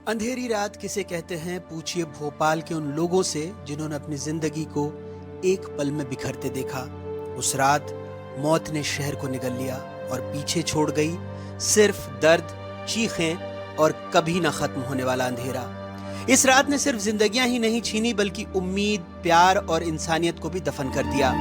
अंधेरी रात किसे कहते हैं, पूछिए भोपाल के उन लोगों से जिन्होंने अपनी जिंदगी को एक पल में बिखरते देखा। उस रात मौत ने शहर को निगल लिया और पीछे छोड़ गई सिर्फ दर्द, चीखें और कभी ना खत्म होने वाला अंधेरा। इस रात ने सिर्फ जिंदगियां ही नहीं छीनी बल्कि उम्मीद, प्यार और इंसानियत को भी दफन कर दिया।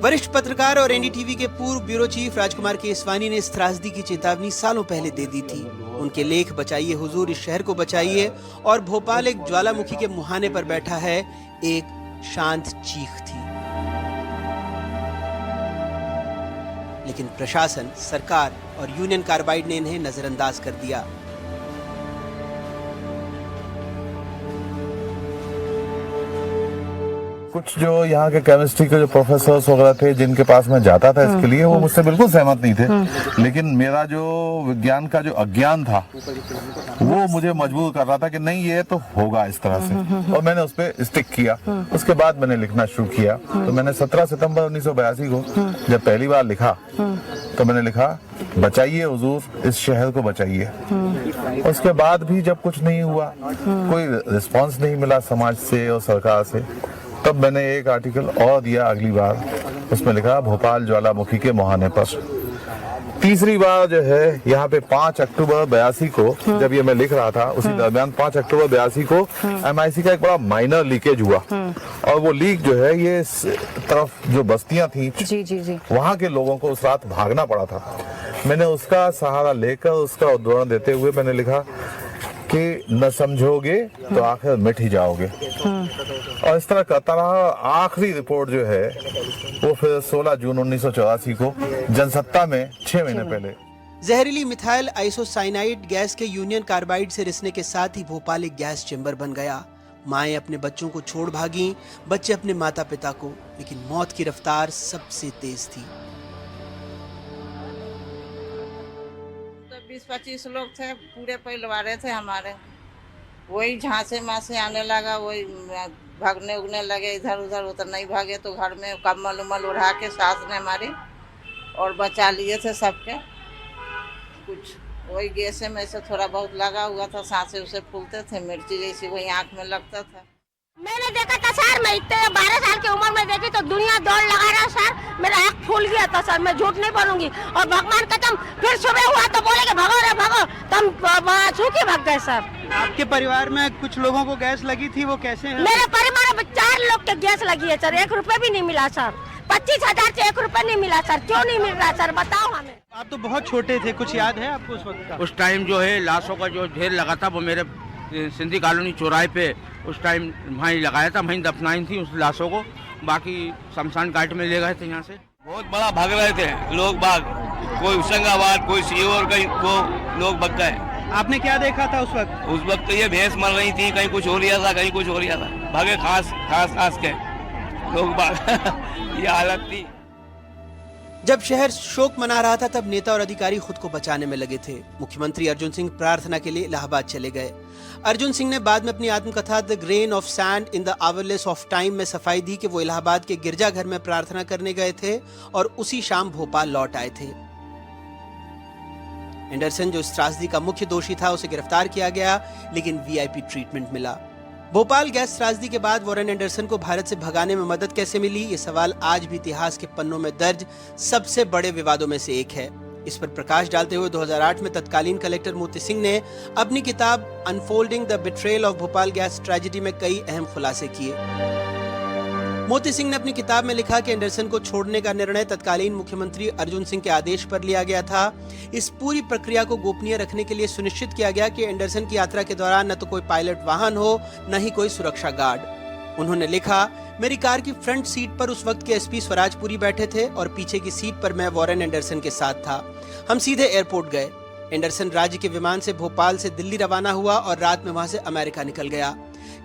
वरिष्ठ पत्रकार और एनडीटीवी के पूर्व ब्यूरो चीफ राजकुमार केसवानी ने इस त्रासदी की चेतावनी सालों पहले दे दी थी। उनके लेख बचाइए हुजूर, इस शहर को बचाइए और भोपाल एक ज्वालामुखी के मुहाने पर बैठा है, एक शांत चीख थी। लेकिन प्रशासन, सरकार और यूनियन कार्बाइड ने इन्हें नजरअंदाज कर दिया। कुछ जो यहाँ के केमिस्ट्री के जो प्रोफेसर्स वगैरह थे जिनके पास मैं जाता था इसके लिए, वो मुझसे बिल्कुल सहमत नहीं थे। लेकिन मेरा जो विज्ञान का जो अज्ञान था वो मुझे मजबूर कर रहा था कि नहीं, ये तो होगा इस तरह से, और मैंने उस पर स्टिक किया। उसके बाद मैंने लिखना शुरू किया। तो मैंने 17 सितंबर 1982 को जब पहली बार लिखा तो मैंने लिखा, बचाइए हुजूर, इस शहर को बचाइए। उसके बाद भी जब कुछ नहीं हुआ, कोई रिस्पॉन्स नहीं मिला समाज से और सरकार से, तब मैंने एक आर्टिकल और दिया अगली बार। उसमें लिखा, भोपाल ज्वालामुखी के मुहाने पर। तीसरी बार जो है यहाँ पे 5 अक्टूबर 82 को जब ये मैं लिख रहा था, उसी दरमियान 5 अक्टूबर 82 को MIC का एक बड़ा माइनर लीकेज हुआ। और वो लीक जो है, ये तरफ जो बस्तियां थी जी। वहाँ के लोगों को उस रात भागना पड़ा था। मैंने उसका सहारा लेकर, उसका उदाहरण देते हुए मैंने लिखा कि न समझोगे तो आखिर मिट ही जाओगे। और इस तरह करता रहा। आखिरी रिपोर्ट जो है वो फिर 16 जून 1984 को जनसत्ता में 6 महीने पहले। जहरीली मिथाइल आइसोसाइनाइड गैस के यूनियन कार्बाइड से रिसने के साथ ही भोपाल एक गैस चेंबर बन गया। माएं अपने बच्चों को छोड़ भागी, बच्चे अपने माता पिता को, लेकिन मौत की रफ्तार सबसे तेज थी। 20-25 लोग थे, पूरे परिवार थे हमारे। वही झांसे मासे आने लगा, वही भागने उगने लगे इधर उधर। उधर नहीं भागे तो घर में कम्बल उम्बल उड़ा के सास ने हमारी और बचा लिए थे सबके। कुछ वही गैसे में से थोड़ा बहुत लगा हुआ था, सांसें उसे फूलते थे, मिर्ची जैसी वही आँख में लगता था। मैंने देखा था सर, मैं इतने 12 साल की उम्र में देखी तो दुनिया दौड़ लगा रहा सर, मेरा आँख फूल गया था सर, मैं झूठ नहीं बोलूंगी। और भगवान कसम, फिर सुबह हुआ तो बोले कि भागो रे भागो, तब छूके भाग गए सर। आपके परिवार में कुछ लोगों को गैस लगी थी, वो कैसे हैं? मेरे परिवार में 4 लोग के गैस लगी है सर, 1 रुपए भी नहीं मिला सर। 25,000 से 1 रुपए नहीं मिला सर। क्यों नहीं मिल रहा सर, बताओ हमें। आप तो बहुत छोटे थे, कुछ याद है आपको उस वक्त का? उस टाइम जो है लाशों का जो ढेर लगा था, वो मेरे सिंधी कॉलोनी चौराहे पे उस टाइम वहीं लगाया था, वहीं दफनाई थी उस लाशों को। बाकी शमशान घाट में ले गए थे यहाँ से। बहुत बड़ा भाग रहे थे लोग बाग, कोई होशंगाबाद, कोई सीहोर, कहीं वो लोग भाग गए। आपने क्या देखा था उस वक्त? उस वक्त तो ये भैंस मर रही थी, कहीं कुछ हो रहा था, कहीं कुछ हो रहा था। भागे खास के लोग बाग ये हालत थी। जब शहर शोक मना रहा था तब नेता और अधिकारी खुद को बचाने में लगे थे। मुख्यमंत्री अर्जुन सिंह प्रार्थना के लिए इलाहाबाद चले गए। अर्जुन सिंह ने बाद में अपनी आत्मकथा the grain of sand in the hourless of time में सफाई दी कि वो इलाहाबाद के गिरजाघर में प्रार्थना करने गए थे और उसी शाम भोपाल लौट आए थे। एंडरसन, जो इस त्रासदी का मुख्य दोषी था, उसे गिरफ्तार किया गया, लेकिन VIP ट्रीटमेंट मिला। भोपाल गैस त्रासदी के बाद वॉरेन एंडरसन को भारत से भगाने में मदद कैसे मिली, ये सवाल आज भी इतिहास के पन्नों में दर्ज सबसे बड़े विवादों में से एक है। इस पर प्रकाश डालते हुए 2008 में तत्कालीन कलेक्टर मोती सिंह ने अपनी किताब unfolding the betrayal of Bhopal gas tragedy में कई अहम खुलासे किए। मोती सिंह ने अपनी किताब में लिखा कि एंडरसन को छोड़ने का निर्णय तत्कालीन मुख्यमंत्री अर्जुन सिंह के आदेश पर लिया गया था। इस पूरी प्रक्रिया को गोपनीय रखने के लिए सुनिश्चित किया गया कि एंडरसन की यात्रा के दौरान न तो कोई पायलट वाहन हो, न ही कोई सुरक्षा गार्ड। उन्होंने लिखा, मेरी कार की फ्रंट सीट पर उस वक्त के SP स्वराजपुरी बैठे थे और पीछे की सीट पर मैं वॉरेन एंडरसन के साथ था। हम सीधे एयरपोर्ट गए। एंडरसन राज्य के विमान से भोपाल से दिल्ली रवाना हुआ और रात में वहां से अमेरिका निकल गया।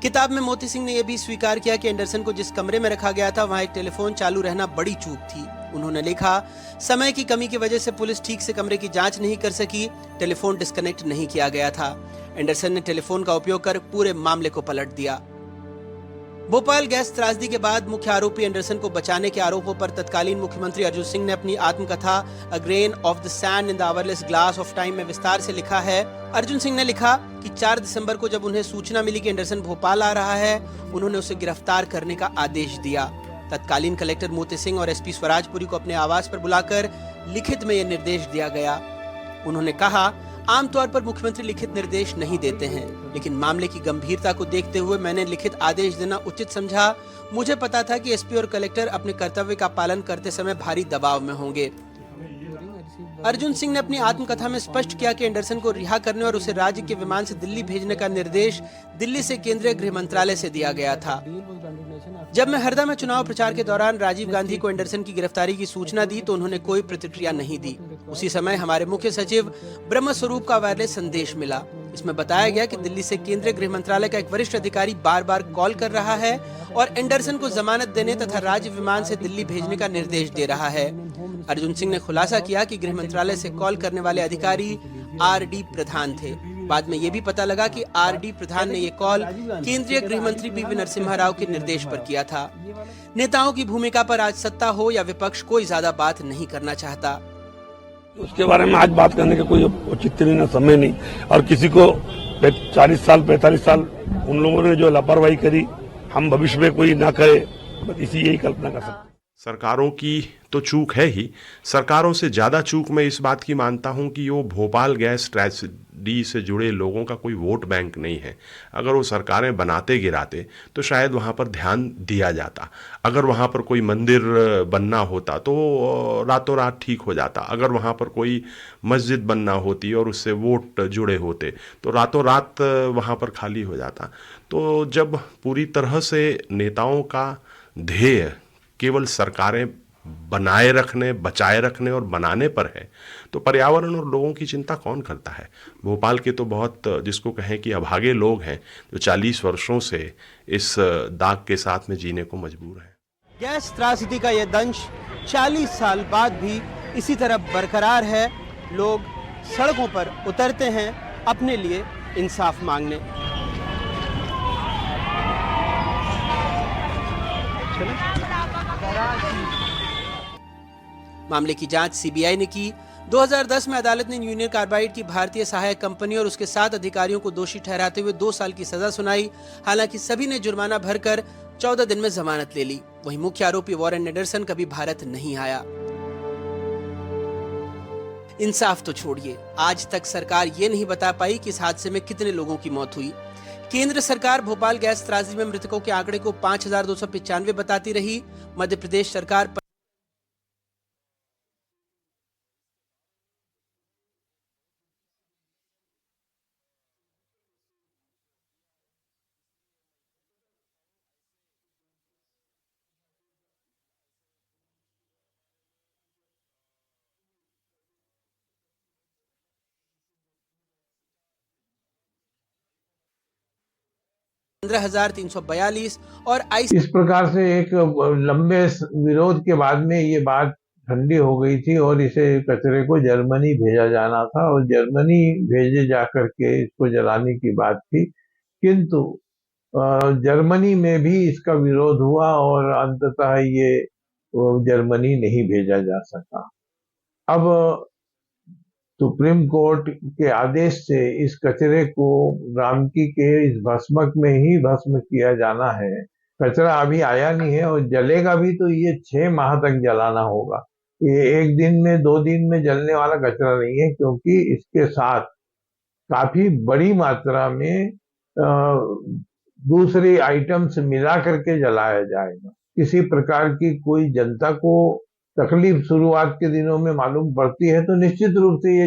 किताब में मोती सिंह ने यह भी स्वीकार किया कि एंडरसन को जिस कमरे में रखा गया था वहां एक टेलीफोन चालू रहना बड़ी चूक थी। उन्होंने लिखा, समय की कमी की वजह से पुलिस ठीक से कमरे की जांच नहीं कर सकी, टेलीफोन डिस्कनेक्ट नहीं किया गया था। एंडरसन ने टेलीफोन का उपयोग कर पूरे मामले को पलट दिया। भोपाल गैस त्रासदी के बाद मुख्य आरोपी एंडरसन को बचाने के आरोपों पर तत्कालीन मुख्यमंत्री अर्जुन सिंह ने अपनी आत्मकथा a grain of the sand in the hourless glass of time में विस्तार से लिखा है। अर्जुन सिंह ने लिखा कि 4 दिसंबर को जब उन्हें सूचना मिली कि एंडरसन भोपाल आ रहा है, उन्होंने उसे गिरफ्तार करने का आदेश दिया। तत्कालीन कलेक्टर मोती सिंह और एसपी स्वराजपुरी को अपने आवास पर बुलाकर लिखित में यह निर्देश दिया गया। उन्होंने कहा, आमतौर पर मुख्यमंत्री लिखित निर्देश नहीं देते हैं, लेकिन मामले की गंभीरता को देखते हुए मैंने लिखित आदेश देना उचित समझा। मुझे पता था कि एसपी और कलेक्टर अपने कर्तव्य का पालन करते समय भारी दबाव में होंगे। अर्जुन सिंह ने अपनी आत्मकथा में स्पष्ट किया कि एंडरसन को रिहा करने और उसे राज्य के विमान से दिल्ली भेजने का निर्देश दिल्ली से केंद्रीय गृह मंत्रालय से दिया गया था। जब मैं हरदा में चुनाव प्रचार के दौरान राजीव गांधी को एंडरसन की गिरफ्तारी की सूचना दी तो उन्होंने कोई प्रतिक्रिया नहीं दी। उसी समय हमारे मुख्य सचिव ब्रह्म स्वरूप का वायरलेस संदेश मिला। इसमें बताया गया कि दिल्ली से केंद्रीय गृह मंत्रालय का एक वरिष्ठ अधिकारी बार बार कॉल कर रहा है और एंडरसन को जमानत देने तथा राज्य विमान से दिल्ली भेजने का निर्देश दे रहा है। अर्जुन सिंह ने खुलासा किया कि गृह मंत्रालय से कॉल करने वाले अधिकारी आर.डी. प्रधान थे। बाद में ये भी पता लगा कि आर.डी. प्रधान ने ये कॉल केंद्रीय गृह मंत्री पी.वी. नरसिम्हा राव के निर्देश पर किया था। नेताओं की भूमिका पर आज सत्ता हो या विपक्ष कोई ज्यादा बात नहीं करना चाहता। उसके बारे में आज बात करने का कोई औचित्य नहीं, ना समय नहीं। और किसी को 40 साल 45 साल उन लोगों ने जो लापरवाही करी, हम भविष्य में कोई ना करे, बस इसी यही कल्पना कर सकते। सरकारों की तो चूक है ही, सरकारों से ज़्यादा चूक मैं इस बात की मानता हूं कि वो भोपाल गैस ट्रेजेडी से जुड़े लोगों का कोई वोट बैंक नहीं है। अगर वो सरकारें बनाते गिराते तो शायद वहाँ पर ध्यान दिया जाता। अगर वहाँ पर कोई मंदिर बनना होता तो रातों रात ठीक हो जाता। अगर वहाँ पर कोई मस्जिद बनना होती और उससे वोट जुड़े होते तो रातों रात वहाँ पर खाली हो जाता। तो जब पूरी तरह से नेताओं का ध्येय केवल सरकारें बनाए रखने, बचाए रखने और बनाने पर है, तो पर्यावरण और लोगों की चिंता कौन करता है। भोपाल के तो बहुत, जिसको कहें कि अभागे लोग हैं, जो 40 वर्षों से इस दाग के साथ में जीने को मजबूर हैं। गैस त्रासदी का यह दंश 40 साल बाद भी इसी तरह बरकरार है। लोग सड़कों पर उतरते हैं अपने लिए इंसाफ मांगने। मामले की जांच सीबीआई ने की। 2010 में अदालत ने यूनियन कार्बाइड की भारतीय सहायक कंपनी और उसके 7 अधिकारियों को दोषी ठहराते हुए 2 साल की सजा सुनाई। हालांकि सभी ने जुर्माना भरकर 14 दिन में जमानत ले ली। वहीं मुख्य आरोपी वॉरेन एंडरसन कभी भारत नहीं आया। इंसाफ तो छोड़िए, आज तक सरकार ये नहीं बता पाई कि इस हादसे में कितने लोगों की मौत हुई। केंद्र सरकार भोपाल गैस त्रासदी में मृतकों के आंकड़े को 5295 बताती रही। मध्य प्रदेश सरकार पर 15,342 और इस प्रकार से एक लंबे विरोध के बाद में ये बात ठंडी हो गई थी और इसे कचरे को जर्मनी भेजा जाना था और जर्मनी भेजे जाकर के इसको जलाने की बात थी। किंतु जर्मनी में भी इसका विरोध हुआ और अंततः ये जर्मनी नहीं भेजा जा सका। अब सुप्रीम कोर्ट के आदेश से इस कचरे को रामकी के इस भस्मक में ही भस्म किया जाना है। कचरा अभी आया नहीं है और जलेगा भी तो ये 6 माह तक जलाना होगा। ये 1 दिन में 2 दिन में जलने वाला कचरा नहीं है, क्योंकि इसके साथ काफी बड़ी मात्रा में दूसरे आइटम्स मिला करके जलाया जाएगा। किसी प्रकार की कोई जनता को तकलीफ शुरुआत के दिनों में मालूम पड़ती है तो निश्चित रूप से ये